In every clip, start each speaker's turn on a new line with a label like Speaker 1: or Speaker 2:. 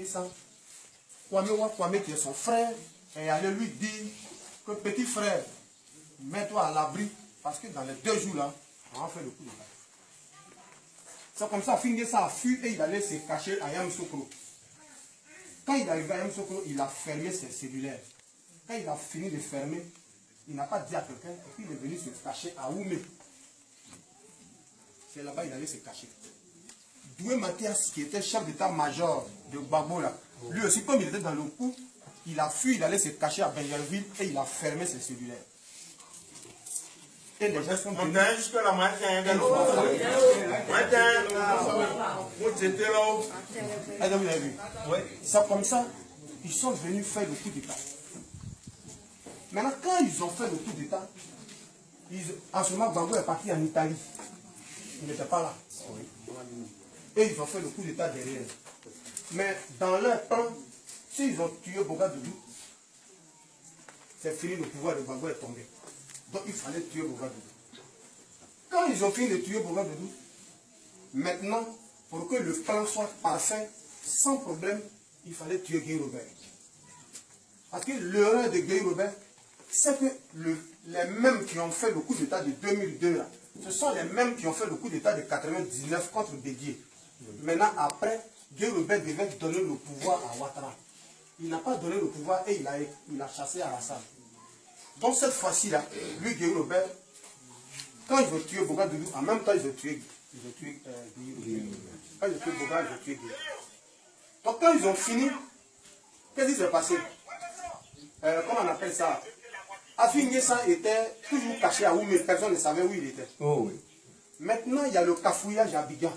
Speaker 1: ça, Kwame qui est son frère, est allé lui dire que petit frère, mets-toi à l'abri, parce que dans les 2 jours là, on va faire le coup de balle. C'est comme ça, Fingessa a fui et il allait se cacher à Yamoussoukro. Quand il est arrivé à Yamoussoukro, il a fermé ses cellulaires. Quand il a fini de fermer, il n'a pas dit à quelqu'un, et puis il est venu se cacher à Oumé. C'est là-bas qu'il allait se cacher. Doué Mathias, qui était chef d'état-major de Gbagbo, là, lui aussi, comme il était dans le coup, il a fui, il allait se cacher à Benjerville et il a fermé ses cellulaires. Et les gens sont venus. Vous avez vu? C'est comme ça, ils sont venus faire le coup d'État. Maintenant, quand ils ont fait le coup d'État, en ce moment, Gbagbo est parti en Italie. Il n'était pas là. Et ils ont fait le coup d'État derrière. Mais dans leur plan, s'ils ont tué Bogadougou, c'est fini, le pouvoir de Gbagbo est tombé. Donc il fallait tuer Bogadougou. Quand ils ont fini de tuer Bogadougou, maintenant, pour que le plan soit parfait, sans problème, il fallait tuer Guy Robert. Parce que l'erreur de Guy Robert, c'est que les mêmes qui ont fait le coup d'État de 2002, là, ce sont les mêmes qui ont fait le coup d'État de 99 contre Bédier. Maintenant, après, Guy Robert devait donner le pouvoir à Ouattara. Il n'a pas donné le pouvoir et il a chassé Alassane. Donc cette fois-ci-là, lui, Guy Robert, quand ils ont tué Bogadougou, en même temps, ils ont tué Guy Robert. Quand ils ont tué Bogadougou, ils ont tué Guy. Donc quand ils ont fini, qu'est-ce qui s'est passé? Comment on appelle ça? Afingessa était toujours caché à Oumé, personne ne savait où il était. Oh, oui. Maintenant, il y a le cafouillage à Abidjan.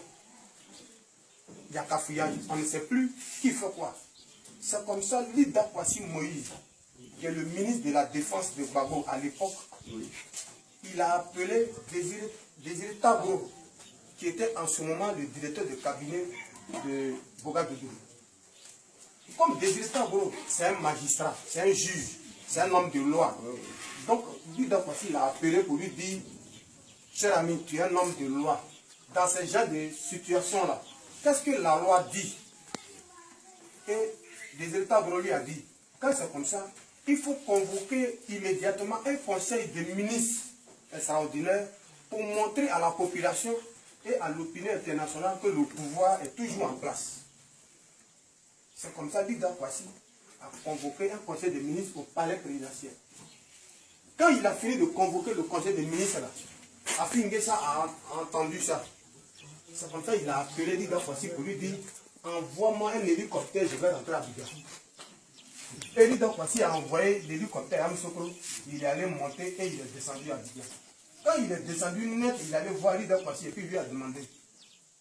Speaker 1: Il y a cafouillage, on ne sait plus qui fait quoi. C'est comme ça, Lida Kwasi Moïse, qui est le ministre de la Défense de Gbagbo à l'époque, oui, il a appelé Désiré Tabro, qui était en ce moment le directeur de cabinet de Bogadougou. Comme Désiré Tabro, c'est un magistrat, c'est un juge, c'est un homme de loi. Donc, Lida Kwasi l'a appelé pour lui dire, cher ami, tu es un homme de loi. Dans ce genre de situation-là, qu'est-ce que la loi dit? Et Désiré Tabro lui a dit, quand c'est comme ça, il faut convoquer immédiatement un conseil de ministres extraordinaire pour montrer à la population et à l'opinion internationale que le pouvoir est toujours en place. C'est comme ça que Lida Kwasi a convoqué un conseil de ministres au palais présidentiel. Quand il a fini de convoquer le conseil des ministres, Afingessa a entendu ça. C'est comme ça qu'il a appelé Lida Kwasi pour lui dire, envoie-moi un hélicoptère, je vais rentrer à Abidjan. Et Lida Kwasi a envoyé l'hélicoptère à Yamoussoukro, il est allé monter et il est descendu à Abidjan. Quand il est descendu net, il allait voir Lida Kwasi et puis lui a demandé,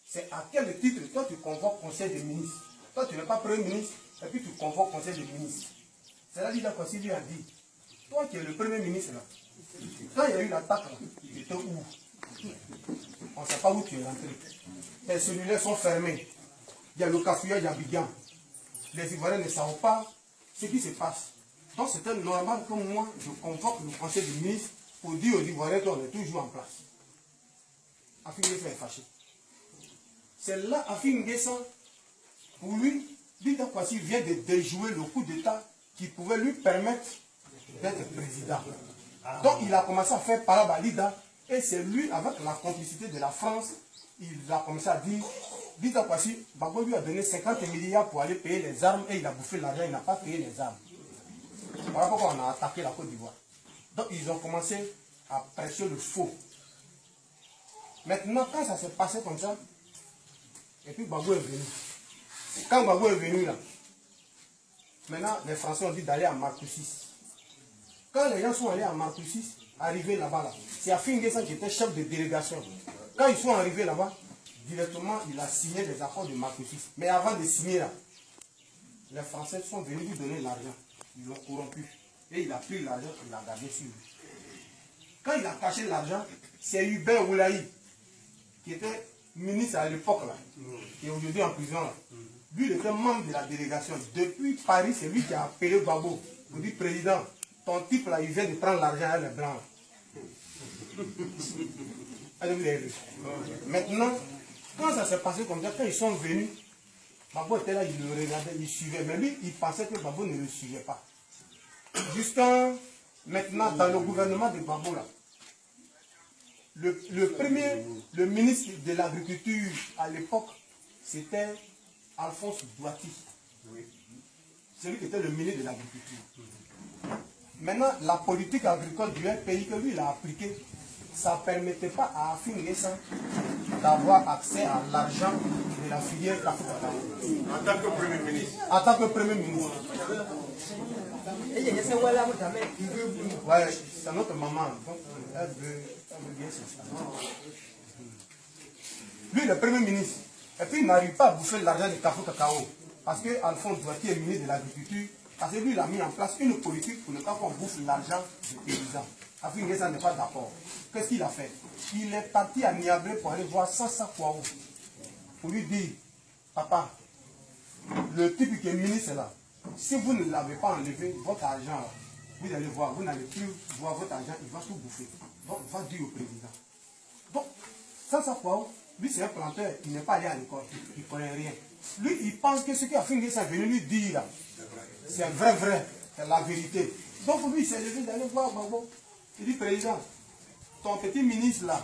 Speaker 1: c'est à quel titre toi tu convoques conseil des ministres? Toi tu n'es pas premier ministre et puis tu convoques conseil des ministres. C'est là Lida Kwasi lui a dit, toi qui es le premier ministre là, quand il y a eu l'attaque là, il était où? On ne sait pas où tu es rentré. Tes cellulaires sont fermés. Il y a le cafouillage à Abidjan. Les Ivoiriens ne savent pas ce qui se passe. Donc c'était normal que moi, je convoque le conseil des ministres pour dire aux Ivoiriens qu'on est toujours en place. Afingessa est fâché. C'est là Afingessa, pour lui, Lida Kwasi vient de déjouer le coup d'État qui pouvait lui permettre d'être président. Donc il a commencé à faire parler à Lida, et c'est lui, avec la complicité de la France, il a commencé à dire, Lida Kwasi, Gbagbo lui a donné 50 milliards pour aller payer les armes et il a bouffé l'argent, il n'a pas payé les armes. Voilà pourquoi on a attaqué la Côte d'Ivoire. Donc ils ont commencé à prêcher le faux. Maintenant, quand ça s'est passé comme ça, et puis Gbagbo est venu. Quand Gbagbo est venu là, maintenant les Français ont dit d'aller à Marcoussis. Quand les gens sont allés à Marcoussis, arrivés là-bas, là, c'est Afingessa qui était chef de délégation. Quand ils sont arrivés là-bas, directement, il a signé les accords de Marcoussis. Mais avant de signer là, les Français sont venus lui donner l'argent. Ils l'ont corrompu. Et il a pris l'argent, il l'a gardé sur lui. Quand il a caché l'argent, c'est Hubert Oulaï, qui était ministre à l'époque là, qui est aujourd'hui en prison là. Lui, il était membre de la délégation. Depuis Paris, c'est lui qui a appelé Gbagbo pour dire, président, ton type là, il vient de prendre l'argent à les blancs. Maintenant, quand ça s'est passé comme ça, quand ils sont venus, Babo était là, il le regardait, il suivait. Mais lui, il pensait que Babo ne le suivait pas. Jusqu'à maintenant, dans le gouvernement de Babo, là, le ministre de l'Agriculture à l'époque, c'était Alphonse Douati. C'est lui qui était le ministre de l'Agriculture. Maintenant, la politique agricole du pays que lui, il a appliquée, ça ne permettait pas à Afin N'Guessan d'avoir accès à l'argent de la filière café cacao.
Speaker 2: En tant que Premier ministre.
Speaker 1: En tant que Premier ministre. Ouais, c'est notre maman. Donc, elle veut bien s'installer. Lui, le Premier ministre. Et puis, il n'arrive pas à bouffer l'argent du café cacao. Parce que Alphonse Douati est ministre de l'Agriculture. Parce que lui, il a mis en place une politique pour ne pas qu'on bouffe l'argent des paysans. Afin N'Guessan n'est pas d'accord. Qu'est-ce qu'il a fait? Il est parti à Niabré pour aller voir Sassa Kouaou. Pour lui dire, papa, le type qui est ministre là, si vous ne l'avez pas enlevé, votre argent là, vous allez voir, vous n'allez plus voir votre argent, il va tout bouffer. Donc, il va dire au président. Donc, Sassa Kouaou, lui c'est un planteur, il n'est pas allé à l'école, il ne connaît rien. Lui, il pense que ce qu'Afin N'Guessan est venu lui dire là, c'est vrai, c'est la vérité. Donc lui, il s'est levé d'aller voir Babo. Il dit, président, ton petit ministre là,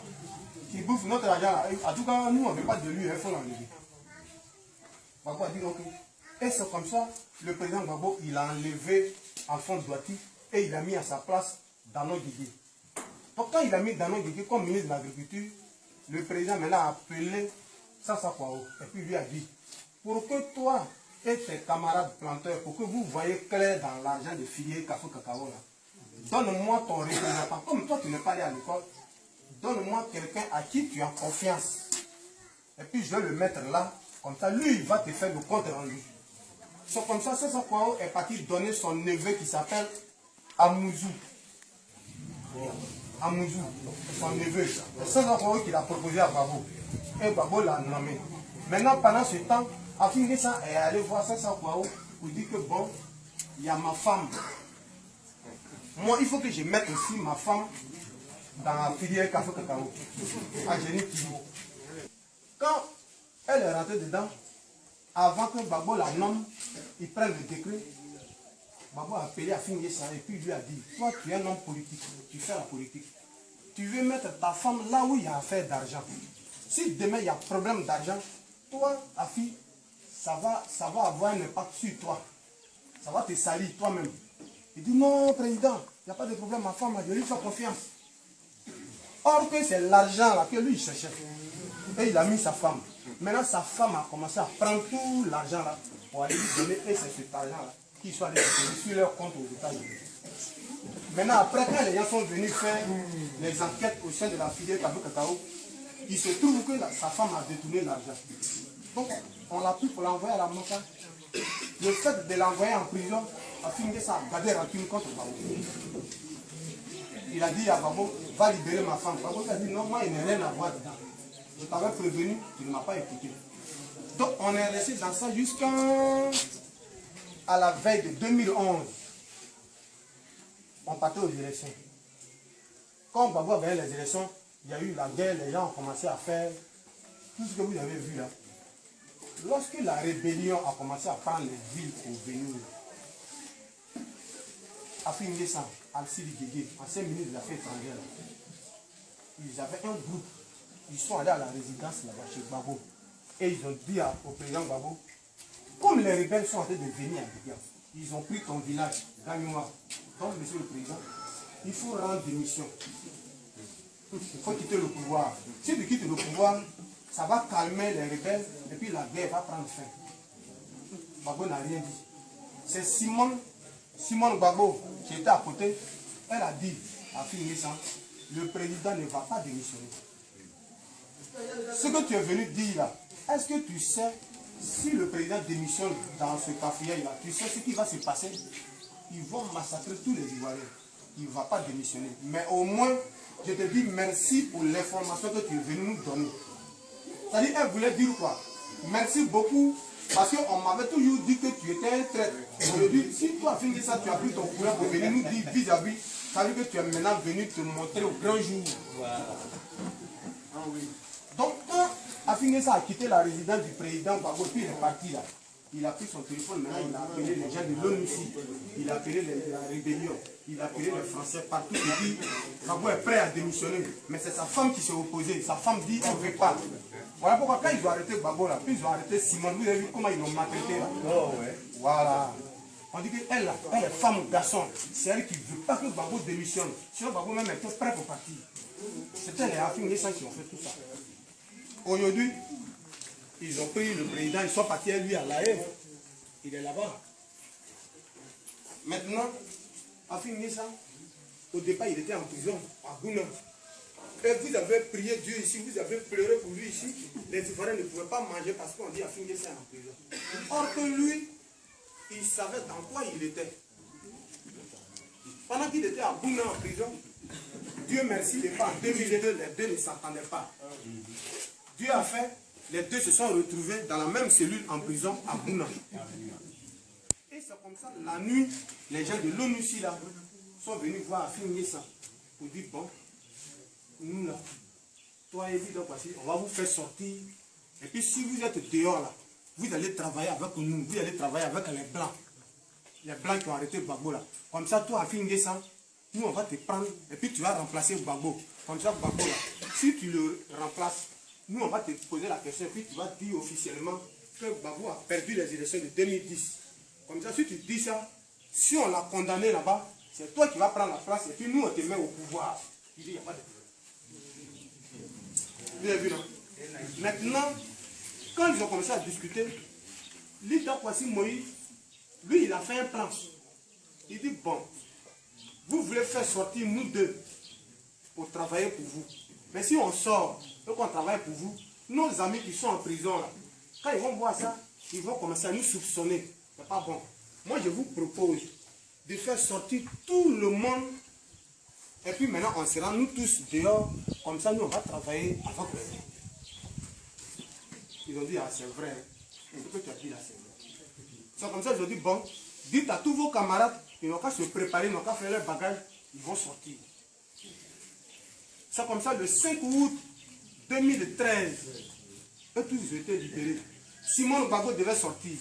Speaker 1: qui bouffe notre argent là, en tout cas, nous, on ne veut pas de lui, il faut l'enlever. Babo a dit, ok. Et c'est comme ça, le président Babo, il a enlevé Alphonse Douati et il a mis à sa place Danon Guégué. Donc quand il a mis Danon Guégué comme ministre de l'Agriculture, le président maintenant a appelé Sassa Kouaou et puis lui a dit, pour que toi et tes camarades planteurs, pour que vous voyez clair dans l'argent de filière café cacao là, donne-moi ton représentant. Comme toi tu n'es pas allé à l'école, donne-moi quelqu'un à qui tu as confiance. Et puis je vais le mettre là, comme ça lui il va te faire le compte rendu. C'est comme ça, Sassa Kouaou est parti donner son neveu qui s'appelle Amouzou. Amouzou, son neveu. C'est Sassa Kouaou qui l'a proposé à Babo. Et Babo l'a nommé. Maintenant, pendant ce temps, Afin N'Guessan est allé voir Sassa Kouaou pour dire que bon, il y a ma femme. Moi, il faut que je mette aussi ma femme dans la filière café cacao. Angélique Kibi. Quand elle est rentrée dedans, avant que Babo la nomme, il prenne le décret, Babo a appelé Afin N'Guessan et puis lui a dit, toi tu es un homme politique, tu fais la politique. Tu veux mettre ta femme là où il y a affaire d'argent. Si demain il y a problème d'argent, toi, Afi, ça va avoir un impact sur toi. Ça va te salir toi-même. Il dit non, président, il n'y a pas de problème, ma femme, je lui fais confiance. Or que c'est l'argent là que lui il cherchait. Et il a mis sa femme. Maintenant, sa femme a commencé à prendre tout l'argent là pour aller lui donner, et c'est cet argent là qui soit allé sur leur compte aux États-Unis. Maintenant, après, quand les gens sont venus faire les enquêtes au sein de la filière café cacao, il se trouve que sa femme a détourné l'argent. Donc, on l'a pris pour l'envoyer à la Maka. Le fait de l'envoyer en prison a fini ça, a gardé rancune contre Babo. Il a dit à Babo, va libérer ma femme. Babo a dit non, moi il n'y a rien à voir dedans. Je t'avais prévenu, tu ne m'as pas écouté. Donc, on est resté dans ça jusqu'à la veille de 2011. On partait aux élections. Quand Babo avait les élections, il y a eu la guerre, les gens ont commencé à faire tout ce que vous avez vu là. Lorsque la rébellion a commencé à prendre les villes au Bénin, Afin N'Guessan, Alcide Guégué, ancien ministre des Affaires étrangères, ils avaient un groupe. Ils sont allés à la résidence là-bas chez Babo. Et ils ont dit au président Babo, comme les rebelles sont en train de venir à Guégué, ils ont pris ton village, Gagnoua. Donc, monsieur le président, il faut rendre démission. Il faut quitter le pouvoir. Si tu quittes le pouvoir, ça va calmer les rebelles et puis la guerre va prendre fin. Babo n'a rien dit. C'est Simone Babo qui était à côté. Elle a dit à Afin N'Guessan, le président ne va pas démissionner. Ce que tu es venu dire là, est-ce que tu sais si le président démissionne dans ce café là, tu sais ce qui va se passer? Ils vont massacrer tous les Ivoiriens. Il ne va pas démissionner. Mais au moins, je te dis merci pour l'information que tu es venu nous donner. C'est-à-dire, elle voulait dire quoi? Merci beaucoup, parce qu'on m'avait toujours dit que tu étais un traître. Aujourd'hui, si toi, Afin N'Guessan, tu as pris ton courant pour venir nous dire vis-à-vis, ça veut dire que tu es maintenant venu te montrer au grand jour. Ah oui. Donc, quand Afinguessa a quitté la résidence du président Gbagbo, puis il est parti là. Il a pris son téléphone, maintenant il a appelé les gens de l'ONUCI, il a appelé la rébellion, il a appelé les Français partout. Il dit Gbagbo est prêt à démissionner, mais c'est sa femme qui s'est opposée. Sa femme dit elle ne veut pas. Voilà pourquoi quand ils ont arrêté Gbagbo là, puis ils ont arrêté Simone, vous avez vu comment ils l'ont maltraité là. Oh, ouais. Voilà. On dit qu'elle elle est femme ou garçon. C'est elle qui ne veut pas que Gbagbo démissionne. Sinon Gbagbo même était prêt pour partir. C'était les Afinguessa qui ont fait tout ça. Aujourd'hui, ils ont pris le président, ils sont partis à lui à La Haye. Il est là-bas. Maintenant, Afinguessa, au départ, il était en prison à Gouna. Et vous avez prié Dieu ici, vous avez pleuré pour lui ici. Les Ivoiriens ne pouvaient pas manger parce qu'on dit Afinguessa est en prison. Or que lui, il savait dans quoi il était. Pendant qu'il était à Gouna en prison, Dieu merci, en 2002, les deux ne s'entendaient pas. Dieu a fait, les deux se sont retrouvés dans la même cellule en prison à Gouna. Et c'est comme ça, la nuit, les gens de l'ONUCI là sont venus voir Afinguessa pour dire bon, nous là, toi et lui, donc voici, on va vous faire sortir. Et puis si vous êtes dehors là, vous allez travailler avec nous, vous allez travailler avec les blancs. Les blancs qui ont arrêté Gbagbo là. Comme ça, toi Afinguessa, nous on va te prendre et puis tu vas remplacer Gbagbo. Comme ça, Gbagbo là, si tu le remplaces, nous on va te poser la question et puis tu vas dire officiellement que Gbagbo a perdu les élections de 2010. Comme ça, si tu dis ça, si on l'a condamné là-bas, c'est toi qui vas prendre la place et puis nous on te met au pouvoir. Il dit, il n'y a pas de problème. Vous avez vu, non? Maintenant, quand ils ont commencé à discuter, l'État voici Moïse, lui il a fait un plan. Il dit, bon, vous voulez faire sortir nous deux pour travailler pour vous. Mais si on sort et qu'on travaille pour vous, nos amis qui sont en prison là, quand ils vont voir ça, ils vont commencer à nous soupçonner. C'est pas bon. Moi je vous propose de faire sortir tout le monde. Et puis maintenant on sera nous tous dehors. Comme ça nous on va travailler avec eux. Ils ont dit, ah c'est vrai. Ce que tu as dit là c'est vrai. C'est comme ça ils ont dit, bon, dites à tous vos camarades, ils n'ont qu'à se préparer, ils n'ont qu'à faire leur bagage, ils vont sortir. C'est comme ça le 5 août 2013, eux tous ils étaient libérés. Simone Gbagbo devait sortir.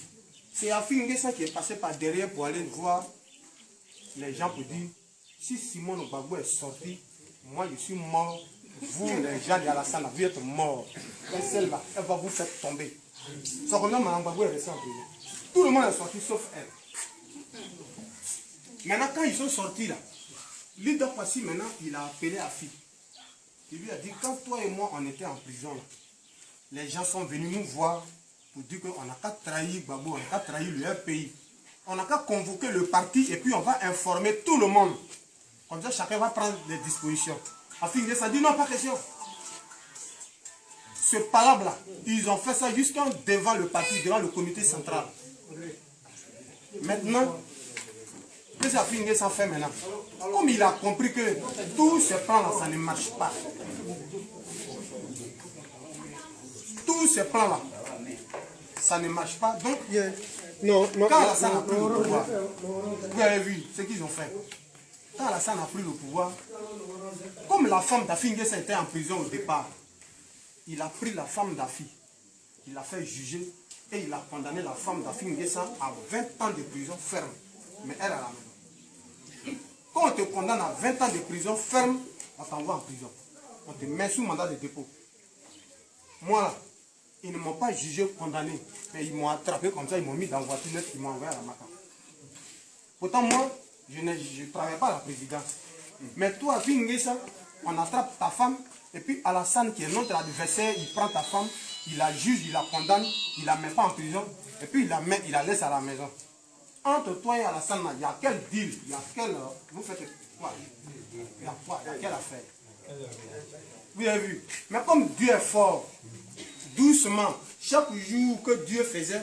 Speaker 1: C'est Afinguessa qui est passé par derrière pour aller voir les gens pour dire, si Simone Gbagbo est sorti, moi je suis mort, vous les gens d'Alassane, vous êtes morts. Et celle-là, elle va vous faire tomber. C'est comme ça Mme Gbagbo est restée en prison. Tout le monde est sorti sauf elle. Maintenant quand ils sont sortis là, leader Kwasi maintenant il a appelé Afi. Il lui a dit, quand toi et moi on était en prison là, les gens sont venus nous voir pour dire qu'on n'a qu'à trahir Gbagbo, on n'a qu'à trahir le pays. On n'a qu'à convoquer le parti et puis on va informer tout le monde. Comme ça chacun va prendre des dispositions. Afinguessa dit non, pas question. Ce palabre là, ils ont fait ça jusqu'à devant le parti, devant le comité central. Maintenant, qu'est-ce qu'Afinguessa fait maintenant? Comme il a compris que tous ces plans-là, ça ne marche pas. Tous ces plans-là, ça ne marche pas. Donc, quand Alassane a pris le pouvoir, vous avez vu ce qu'ils ont fait. Quand Alassane a pris le pouvoir, comme la femme d'Afinguessa était en prison au départ, il a pris la femme d'Afi, il l'a fait juger et il a condamné la femme d'Afinguessa à 20 ans de prison ferme. Mais elle a la maison. Quand on te condamne à 20 ans de prison ferme, on t'envoie en prison. On te met sous mandat de dépôt. Moi là, ils ne m'ont pas jugé, condamné. Mais ils m'ont attrapé comme ça, ils m'ont mis dans la voiture, ils m'ont envoyé à la Maca. Pourtant moi, je ne travaille pas à la présidence. Mais toi, Afinguessa, on attrape ta femme, et puis Alassane, qui est notre adversaire, il prend ta femme, il la juge, il la condamne, il ne la met pas en prison, et puis il la laisse à la maison. Entre toi et Alassane, il y a quel deal? Il y a quel... Vous faites quoi? Il y a quoi? Il y a quelle affaire? Vous avez vu? Mais comme Dieu est fort, doucement, chaque jour que Dieu faisait,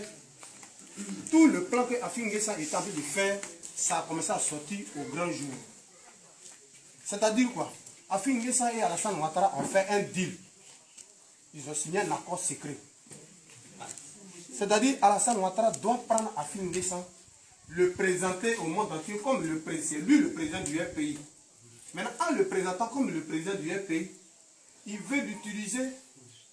Speaker 1: tout le plan que Afinguessa est en train de faire, ça a commencé à sortir au grand jour. C'est-à-dire quoi? Afinguessa et Alassane Ouattara ont fait un deal. Ils ont signé un accord secret. C'est-à-dire Alassane Ouattara doit prendre Afinguessa, le présenter au monde entier comme c'est lui le président du RPI. Maintenant, en le présentant comme le président du RPI, il veut l'utiliser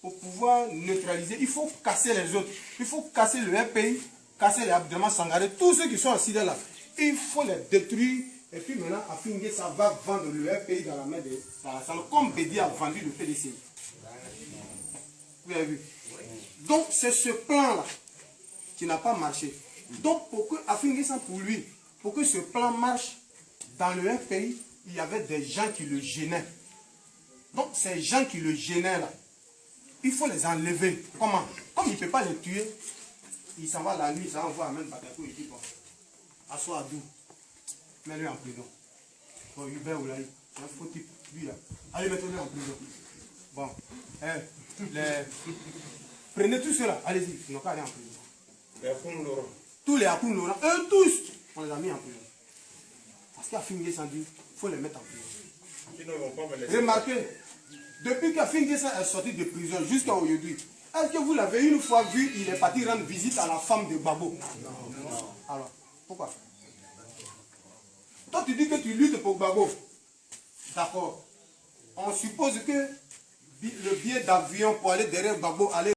Speaker 1: pour pouvoir neutraliser, il faut casser les autres. Il faut casser le RPI, casser les Abdelrahmane Sangaré, tous ceux qui sont assis là. Il faut les détruire. Et puis maintenant, Afin N'Guessan va vendre le RPI dans la main de Salasal, comme Bédi a vendu le PDC. Vous avez vu? Donc, c'est ce plan-là qui n'a pas marché. Donc, pour que Afin N'Guessan, pour lui, pour que ce plan marche, dans le RPI, il y avait des gens qui le gênaient. Donc, ces gens qui le gênaient là, il faut les enlever. Comment? Comme il ne peut pas les tuer, il s'en va la nuit, il s'en va même Batakou, il dit bon, assois à Dou, mets-le en prison. Bon, Hubert Oulaï, c'est un faux type, lui là. Allez, mettez-le en prison. Bon, prenez tout cela, allez-y, ils n'ont qu'à aller en prison.
Speaker 2: Les Akoum Laurent.
Speaker 1: Tous les Akoum Laurent, eux tous, on les a mis en prison. Parce qu'Afin N'Guessan dit, il faut les mettre en prison.
Speaker 2: Sinon, ils vont pas me laisser.
Speaker 1: Remarquez, depuis qu'Afin N'Guessan est sorti de prison jusqu'à aujourd'hui, est-ce que vous l'avez une fois vu, il est parti rendre visite à la femme de Gbagbo? Non. Alors, pourquoi? Toi, tu dis que tu luttes pour Gbagbo. D'accord. On suppose que le billet d'avion pour aller derrière Gbagbo, aller